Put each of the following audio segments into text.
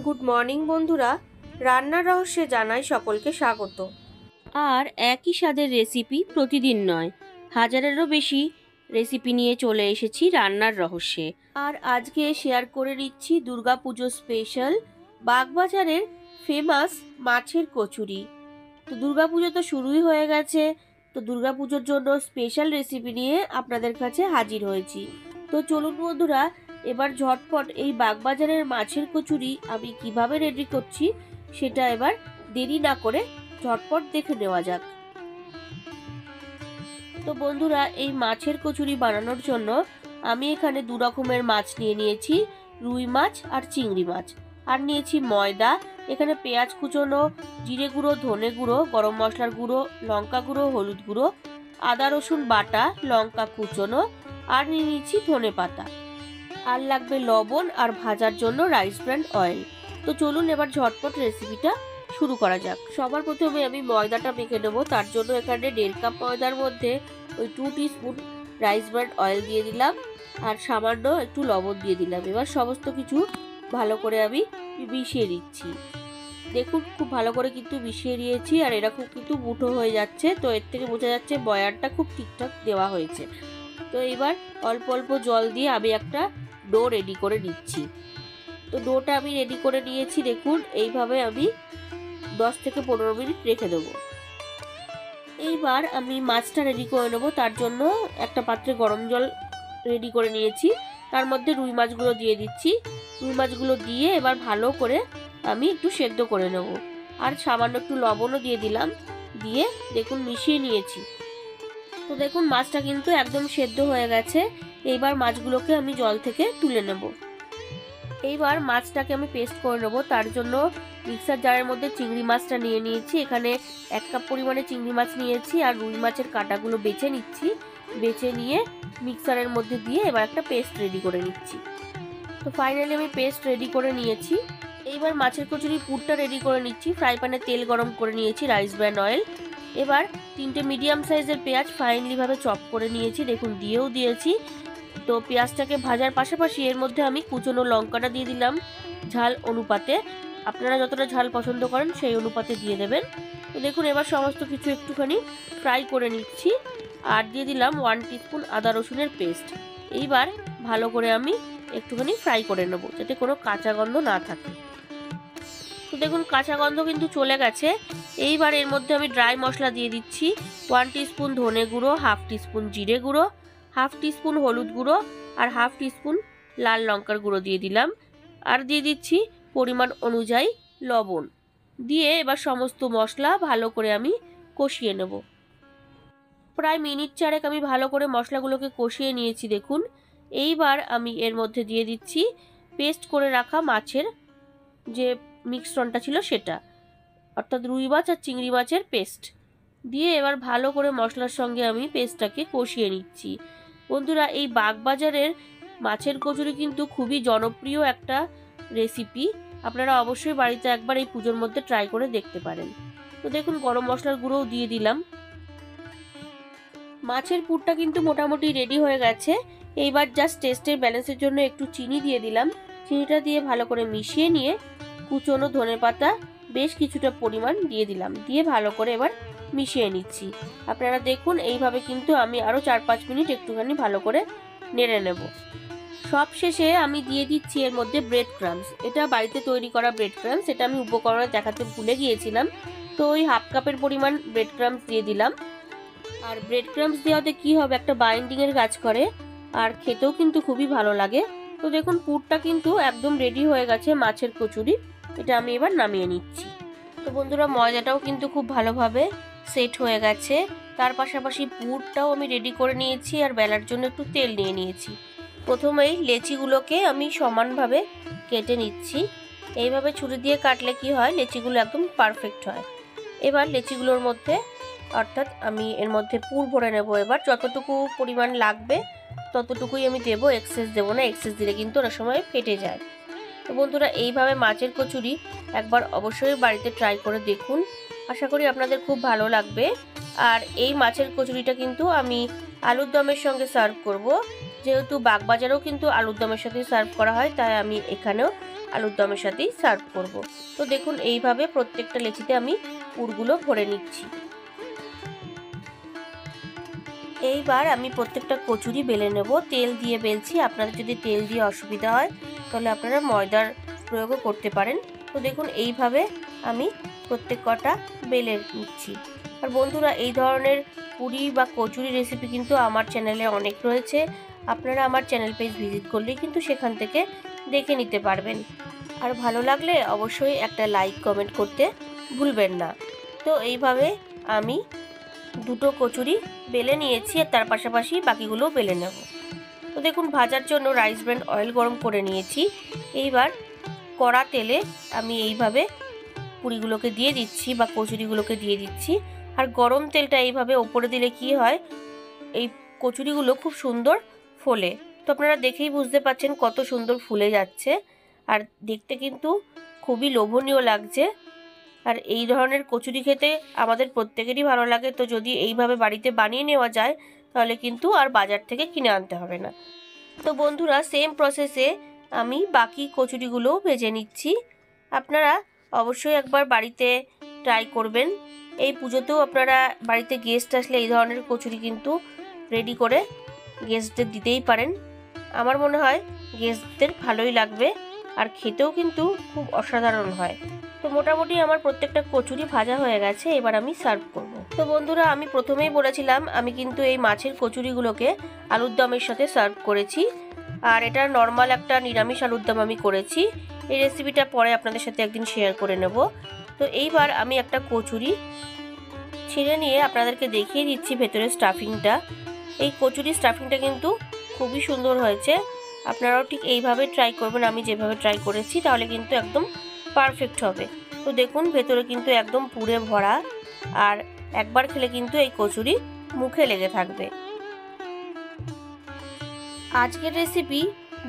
Good morning বন্ধুরা, রান্নার রহস্যে জানাই সকলকে স্বাগত। আর একই স্বাদের রেসিপি প্রতিদিন নয়, হাজারেরও বেশি রেসিপি নিয়ে চলে এসেছি রান্নার রহস্যে। আর আজকে শেয়ার করে নিচ্ছি দুর্গাপুজো স্পেশাল বাগবাজারের ফেমাস মাছের কচুরি। তো দুর্গাপুজো তো শুরুই হয়ে গেছে, তো দুর্গাপুজোর জন্য স্পেশাল রেসিপি নিয়ে আপনাদের কাছে হাজির হয়েছি। তো চলুন বন্ধুরা, এবার ঝটপট এই বাগবাজারের মাছের কচুরি আমি কিভাবে রেডি করছি সেটা এবার দেরি না করে ঝটপট দেখে নেওয়া যাক। তো বন্ধুরা, এই মাছের কচুরি বানানোর জন্য আমি এখানে দু রকমের মাছ নিয়ে নিয়েছি, রুই মাছ আর চিংড়ি মাছ। আর নিয়েছি ময়দা, এখানে পেঁয়াজ কুচোনো, জিরে গুঁড়ো, ধনে গুঁড়ো, গরম মশলার গুঁড়ো, লঙ্কা গুঁড়ো, হলুদ গুঁড়ো, আদা রসুন বাটা, লঙ্কা কুচোনো, আর নিয়ে নিয়েছি ধনে পাতা। আর লাগবে লবণ আর ভাজার জন্য রাইস ব্র্যান্ড অয়েল। তো চলুন এবার ঝটপট রেসিপিটা শুরু করা যাক। সবার প্রথমে আমি ময়দাটা মেখে নেবো, তার জন্য এখানে 1.5 কাপ ময়দার মধ্যে ওই 2 টিস্পুন রাইস ব্র্যান্ড অয়েল দিয়ে দিলাম আর সামান্য একটু লবণ দিয়ে দিলাম। এবার সমস্ত কিছু ভালো করে আমি মিশিয়ে দিচ্ছি। দেখুন খুব ভালো করে কিন্তু মিশিয়ে নিয়েছি আর এরকম কিন্তু মুঠো হয়ে যাচ্ছে, তো এর থেকে বোঝা যাচ্ছে বয়ারটা খুব ঠিকঠাক দেওয়া হয়েছে। তো এবার অল্প অল্প জল দিয়ে আমি একটা ডো রেডি করে নিচ্ছি। তো ডোটা আমি রেডি করে নিয়েছি, দেখুন এইভাবে আমি 10 থেকে 15 মিনিট রেখে দেবো। এইবার আমি মাছটা রেডি করে নেবো, তার জন্য একটা পাত্রে গরম জল রেডি করে নিয়েছি, তার মধ্যে রুই মাছগুলো দিয়ে দিচ্ছি। রুই মাছগুলো দিয়ে এবার ভালো করে আমি একটু সেদ্ধ করে নেব আর সামান্য একটু লবণও দিয়ে দিলাম, দিয়ে দেখুন মিশিয়ে নিয়েছি। তো দেখুন মাছটা কিন্তু একদম সেদ্ধ হয়ে গেছে। এইবার মাছগুলোকে আমি জল থেকে তুলে নেব। এইবার মাছটাকে আমি পেস্ট করে নেবো, তার জন্য মিক্সার জারের মধ্যে চিংড়ি মাছটা নিয়ে নিয়েছি। এখানে 1 কাপ পরিমাণে চিংড়ি মাছ নিয়েছি আর রুই মাছের কাঁটাগুলো বেছে নিচ্ছি। বেছে নিয়ে মিক্সারের মধ্যে দিয়ে এবার একটা পেস্ট রেডি করে নিচ্ছি। তো ফাইনালি আমি পেস্ট রেডি করে নিয়েছি। এইবার মাছের কচুরি পুরটা রেডি করে নিচ্ছি। ফ্রাই প্যানে তেল গরম করে নিয়েছি, রাইস ব্র্যান্ড অয়েল। এবার 3টে মিডিয়াম সাইজের পেঁয়াজ ফাইনলিভাবে চপ করে নিয়েছি, দেখুন দিয়েও দিয়েছি। তো পেঁয়াজটাকে ভাজার পাশাপাশি এর মধ্যে আমি কুচনো লঙ্কাটা দিয়ে দিলাম ঝাল অনুপাতে। আপনারা যতটা ঝাল পছন্দ করেন সেই অনুপাতে দিয়ে দেবেন। তো দেখুন এবার সমস্ত কিছু একটুখানি ফ্রাই করে নিচ্ছি আর দিয়ে দিলাম 1 টিস্পুন আদা রসুনের পেস্ট। এইবার ভালো করে আমি একটুখানি ফ্রাই করে নেব যাতে কোনো কাঁচা গন্ধ না থাকে। তো দেখুন কাঁচা গন্ধ কিন্তু চলে গেছে। এইবার এর মধ্যে আমি ড্রাই মশলা দিয়ে দিচ্ছি, 1 টিস্পুন ধনে গুঁড়ো, 1/2 টিস্পুন জিরে গুঁড়ো, 1/2 টিস্পুন হলুদ গুঁড়ো আর 1/2 টিস্পুন লাল লঙ্কার গুঁড়ো দিয়ে দিলাম। আর দিয়ে দিচ্ছি পরিমাণ অনুযায়ী লবণ। দিয়ে এবার সমস্ত মশলা ভালো করে আমি কষিয়ে নেব। প্রায় মিনিট 4 আমি ভালো করে মশলাগুলোকে কষিয়ে নিয়েছি দেখুন। এইবার আমি এর মধ্যে দিয়ে দিচ্ছি পেস্ট করে রাখা মাছের যে মিশ্রণটা ছিল সেটা, অর্থাৎ রুই মাছ আর চিংড়ি মাছের পেস্ট দিয়ে এবার ভালো করে মশলার সঙ্গে আমি পেস্টটাকে কষিয়ে নিচ্ছি। বন্ধুরা, এই বাগবাজারের মাছের কচুরি কিন্তু খুবই জনপ্রিয় একটা রেসিপি, আপনারা অবশ্যই বাড়িতে একবার এই পুজোর মধ্যে ট্রাই করে দেখতে পারেন। তো দেখুন গরম মশলার গুঁড়োও দিয়ে দিলাম। মাছের পুরটা কিন্তু মোটামুটি রেডি হয়ে গেছে। এইবার জাস্ট টেস্টের ব্যালেন্সের জন্য একটু চিনি দিয়ে দিলাম। চিনিটা দিয়ে ভালো করে মিশিয়ে নিয়ে কুচনো ধনেপাতা বেশ কিছুটা পরিমাণ দিয়ে দিলাম, দিয়ে ভালো করে এবার মিশিয়ে নিচ্ছি। আপনারা দেখুন এইভাবে কিন্তু আমি আরও 4-5 মিনিট একটুখানি ভালো করে নেড়ে নেব। সব শেষে আমি দিয়ে দিচ্ছি এর মধ্যে ব্রেড ক্রাম্বস। এটা বাড়িতে তৈরি করা ব্রেড ক্রাম্বস, এটা আমি উপকরণে দেখাতে ভুলে গিয়েছিলাম। তো ওই 1/2 কাপের পরিমাণ ব্রেড ক্রাম্বস দিয়ে দিলাম। আর ব্রেড ক্রাম্বস দেওয়াতে কি হবে, একটা বাইন্ডিংয়ের কাজ করে আর খেতেও কিন্তু খুবই ভালো লাগে। তো দেখুন পুরটা কিন্তু একদম রেডি হয়ে গেছে মাছের কচুরি। এটা আমি এবার নামিয়ে নিচ্ছি। তো বন্ধুরা, ময়দাটাও কিন্তু খুব ভালোভাবে সেট হয়ে গেছে, তার পাশাপাশি পুরটাও আমি রেডি করে নিয়েছি আর বেলার জন্য একটু তেল নিয়ে নিয়েছি। প্রথমেই লেচিগুলোকে আমি সমানভাবে কেটে নিচ্ছি। এইভাবে ছুরি দিয়ে কাটলে কি হয়, লেচিগুলো একদম পারফেক্ট হয়। এবার লেচিগুলোর মধ্যে অর্থাৎ আমি এর মধ্যে পুর ভরে নেব। এবার যতটুকু পরিমাণ লাগবে ততটুকুই আমি দেবো, এক্সেস দেবো না, এক্সেস দিলে কিন্তু অনেক সময় ফেটে যায়। তো বন্ধুরা, এইভাবে মাছের কচুরি একবার অবশ্যই বাড়িতে ট্রাই করে দেখুন, আশা করি আপনাদের খুব ভালো লাগবে। আর এই মাছের কচুরিটা কিন্তু আমি আলুর দমের সঙ্গে সার্ভ করব, যেহেতু বাগবাজারেও কিন্তু আলুর দমের সাথে সার্ভ করা হয়, তাই আমি এখানেও আলুর দমের সাথেই সার্ভ করব। তো দেখুন এইভাবে প্রত্যেকটা লেচিতে আমি পুরগুলো ভরে নিচ্ছি। এইবার আমি প্রত্যেকটা কচুরি বেলে নেব। তেল দিয়ে বেলছি, আপনাদের যদি তেল দিয়ে অসুবিধা হয় তাহলে আপনারা ময়দার প্রয়োগও করতে পারেন। তো দেখুন এইভাবে আমি প্রত্যেক কটা বেলে নিচ্ছি। আর বন্ধুরা, এই ধরনের পুরি বা কচুরি রেসিপি কিন্তু আমার চ্যানেলে অনেক রয়েছে, আপনারা আমার চ্যানেল পেজ ভিজিট করলেই কিন্তু সেখান থেকে দেখে নিতে পারবেন। আর ভালো লাগলে অবশ্যই একটা লাইক কমেন্ট করতে ভুলবেন না। তো এইভাবে আমি দুটো কচুরি বেলে নিয়েছি আর তার পাশাপাশি বাকিগুলোও বেলে নেব। তো দেখুন ভাজার জন্য রাইস ব্র্যান্ড অয়েল গরম করে নিয়েছি। এইবার কড়া তেলে আমি এইভাবে পুরিগুলোকে দিয়ে দিচ্ছি বা কচুরিগুলোকে দিয়ে দিচ্ছি। আর গরম তেলটা এইভাবে ওপরে দিলে কি হয়, এই কচুরিগুলো খুব সুন্দর ফোলে। তো আপনারা দেখেই বুঝতে পারছেন কত সুন্দর ফুলে যাচ্ছে, আর দেখতে কিন্তু খুবই লোভনীয় লাগছে। আর এই ধরনের কচুরি খেতে আমাদের প্রত্যেকেরই ভালো লাগে। তো যদি এইভাবে বাড়িতে বানিয়ে নেওয়া যায় তাহলে কিন্তু আর বাজার থেকে কিনে আনতে হবে না। তো বন্ধুরা, সেম প্রসেসে আমি বাকি কচুরিগুলোও ভেজে নিচ্ছি। আপনারা অবশ্যই একবার বাড়িতে ট্রাই করবেন। এই পুজোতেও আপনারা বাড়িতে গেস্ট আসলে এই ধরনের কচুরি কিন্তু রেডি করে গেস্টদের দিতেই পারেন। আমার মনে হয় গেস্টদের ভালোই লাগবে, আর খেতেও কিন্তু খুব অসাধারণ হয়। তো মোটামুটি আমার প্রত্যেকটা কচুরি ভাজা হয়ে গেছে, এবার আমি সার্ভ করব। তো বন্ধুরা, আমি প্রথমেই বলেছিলাম আমি কিন্তু এই মাছের কচুরিগুলোকে আলুর দমের সাথে সার্ভ করেছি। আর এটা নর্মাল একটা নিরামিষ আলুর দম আমি করেছি। এই রেসিপিটা পরে আপনাদের সাথে একদিন শেয়ার করে নেব। তো এইবার আমি একটা কচুরি ছিঁড়ে নিয়ে আপনাদেরকে দেখিয়ে দিচ্ছি ভেতরের স্টাফিংটা। এই কচুরি স্টাফিংটা কিন্তু খুবই সুন্দর হয়েছে। আপনারাও ঠিক এইভাবে ট্রাই করবেন, আমি যেভাবে ট্রাই করেছি, তাহলে কিন্তু একদম পারফেক্ট হবে। তো দেখুন ভেতরে কিন্তু একদম পুরে ভরা, আর একবার খেলে কিন্তু এই কচুরি মুখে লেগে থাকবে। আজকের রেসিপি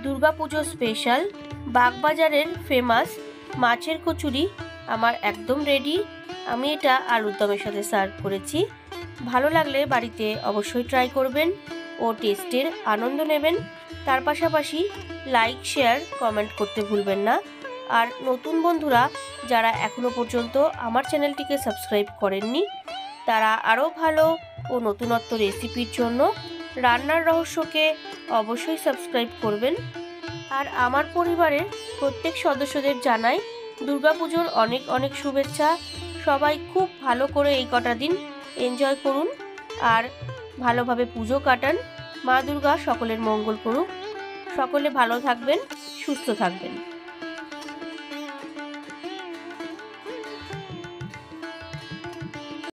দুর্গাপুজো স্পেশাল বাগবাজারের ফেমাস মাছের কচুরি আমার একদম রেডি। আমি এটা আলুর দমের সাথে সার্ভ করেছি। ভালো লাগলে বাড়িতে অবশ্যই ট্রাই করবেন ও টেস্টের আনন্দ নেবেন। তার পাশাপাশি লাইক, শেয়ার, কমেন্ট করতে ভুলবেন না। আর নতুন বন্ধুরা যারা এখনও পর্যন্ত আমার চ্যানেলটিকে সাবস্ক্রাইব করেননি, তারা আরও ভালো ও নতুনত্ব রেসিপির জন্য রান্নার রহস্যকে অবশ্যই সাবস্ক্রাইব করবেন। আর আমার পরিবারের প্রত্যেক সদস্যদের জানাই দুর্গাপুজোর অনেক অনেক শুভেচ্ছা। সবাই খুব ভালো করে এই কটা দিন এনজয় করুন আর ভালোভাবে পুজো কাটান। মা দুর্গা সকলের মঙ্গল করুক। সকলে ভালো থাকবেন, সুস্থ থাকবেন।